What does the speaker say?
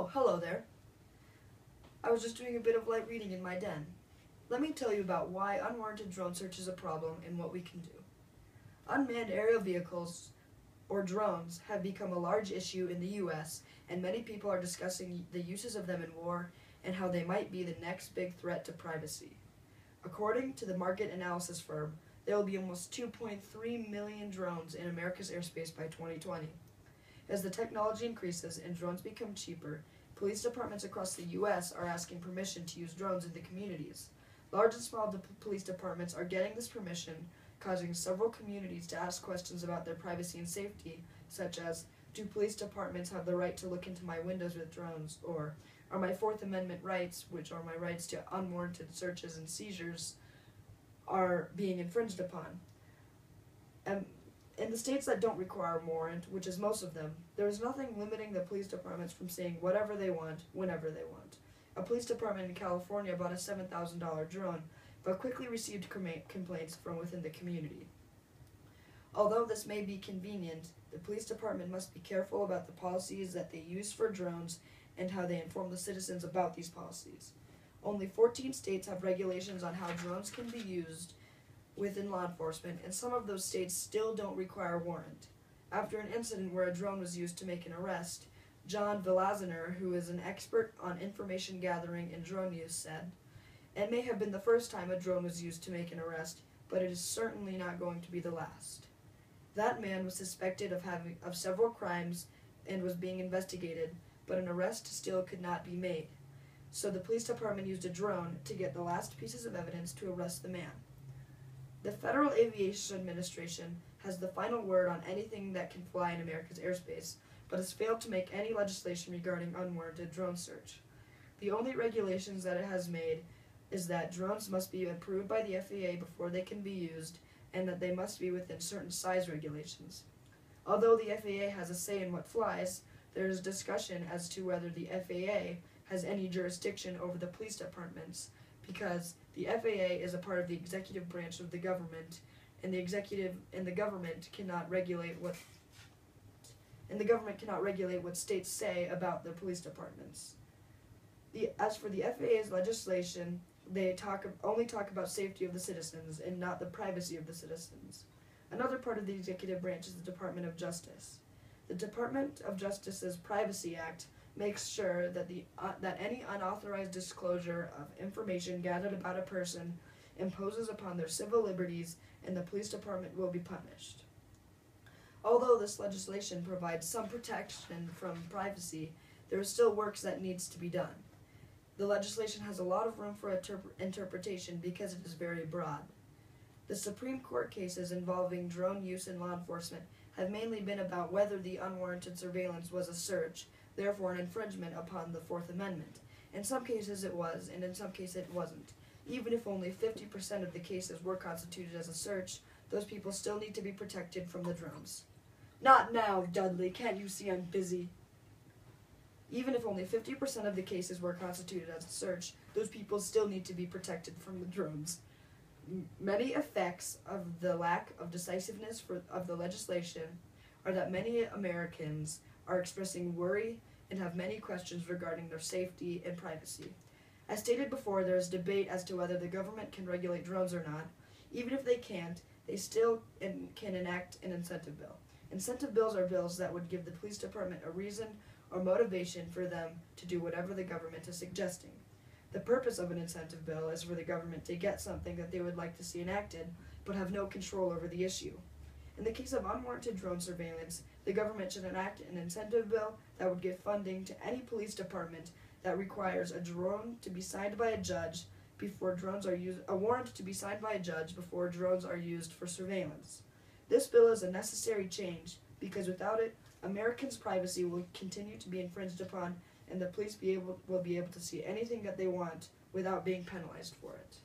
Oh, hello there. I was just doing a bit of light reading in my den. Let me tell you about why unwarranted drone search is a problem and what we can do. Unmanned aerial vehicles, or drones, have become a large issue in the U.S., and many people are discussing the uses of them in war and how they might be the next big threat to privacy. According to the market analysis firm, there will be almost 2.3 million drones in America's airspace by 2020. As the technology increases and drones become cheaper, police departments across the U.S. are asking permission to use drones in the communities. Large and small police departments are getting this permission, causing several communities to ask questions about their privacy and safety, such as, do police departments have the right to look into my windows with drones? Or, are my Fourth Amendment rights, which are my rights to unwarranted searches and seizures, are being infringed upon? In the states that don't require a warrant, which is most of them, there is nothing limiting the police departments from saying whatever they want, whenever they want. A police department in California bought a $7,000 drone, but quickly received complaints from within the community. Although this may be convenient, the police department must be careful about the policies that they use for drones and how they inform the citizens about these policies. Only 14 states have regulations on how drones can be used within law enforcement, and some of those states still don't require a warrant. After an incident where a drone was used to make an arrest, John Vilazner, who is an expert on information gathering and drone use, said, "It may have been the first time a drone was used to make an arrest, but it is certainly not going to be the last." That man was suspected of several crimes and was being investigated, but an arrest still could not be made. So the police department used a drone to get the last pieces of evidence to arrest the man. The Federal Aviation Administration has the final word on anything that can fly in America's airspace, but has failed to make any legislation regarding unwarranted drone search. The only regulations that it has made is that drones must be approved by the FAA before they can be used, and that they must be within certain size regulations. Although the FAA has a say in what flies, there is discussion as to whether the FAA has any jurisdiction over the police departments, because the FAA is a part of the executive branch of the government, and the government cannot regulate what states say about their police departments. As for the FAA's legislation, they only talk about safety of the citizens and not the privacy of the citizens. Another part of the executive branch is the Department of Justice. The Department of Justice's Privacy Act makes sure that that any unauthorized disclosure of information gathered about a person imposes upon their civil liberties, and the police department will be punished. Although this legislation provides some protection from privacy, there is still work that needs to be done. The legislation has a lot of room for interpretation because it is very broad. The Supreme Court cases involving drone use in law enforcement have mainly been about whether the unwarranted surveillance was a search, therefore an infringement upon the Fourth Amendment. In some cases it was, and in some cases it wasn't. Even if only 50% of the cases were constituted as a search, those people still need to be protected from the drones. Not now, Dudley. Can't you see I'm busy? Even if only 50% of the cases were constituted as a search, those people still need to be protected from the drones. Many effects of the lack of decisiveness of the legislation are that many Americans are expressing worry and have many questions regarding their safety and privacy. As stated before, there is debate as to whether the government can regulate drones or not. Even if they can't, they still can enact an incentive bill. Incentive bills are bills that would give the police department a reason or motivation for them to do whatever the government is suggesting. The purpose of an incentive bill is for the government to get something that they would like to see enacted, but have no control over the issue. In the case of unwarranted drone surveillance, the government should enact an incentive bill that would give funding to any police department that requires a drone to be signed by a judge before drones are used, a warrant to be signed by a judge before drones are used for surveillance. This bill is a necessary change because without it, Americans' privacy will continue to be infringed upon, and the police will be able to see anything that they want without being penalized for it.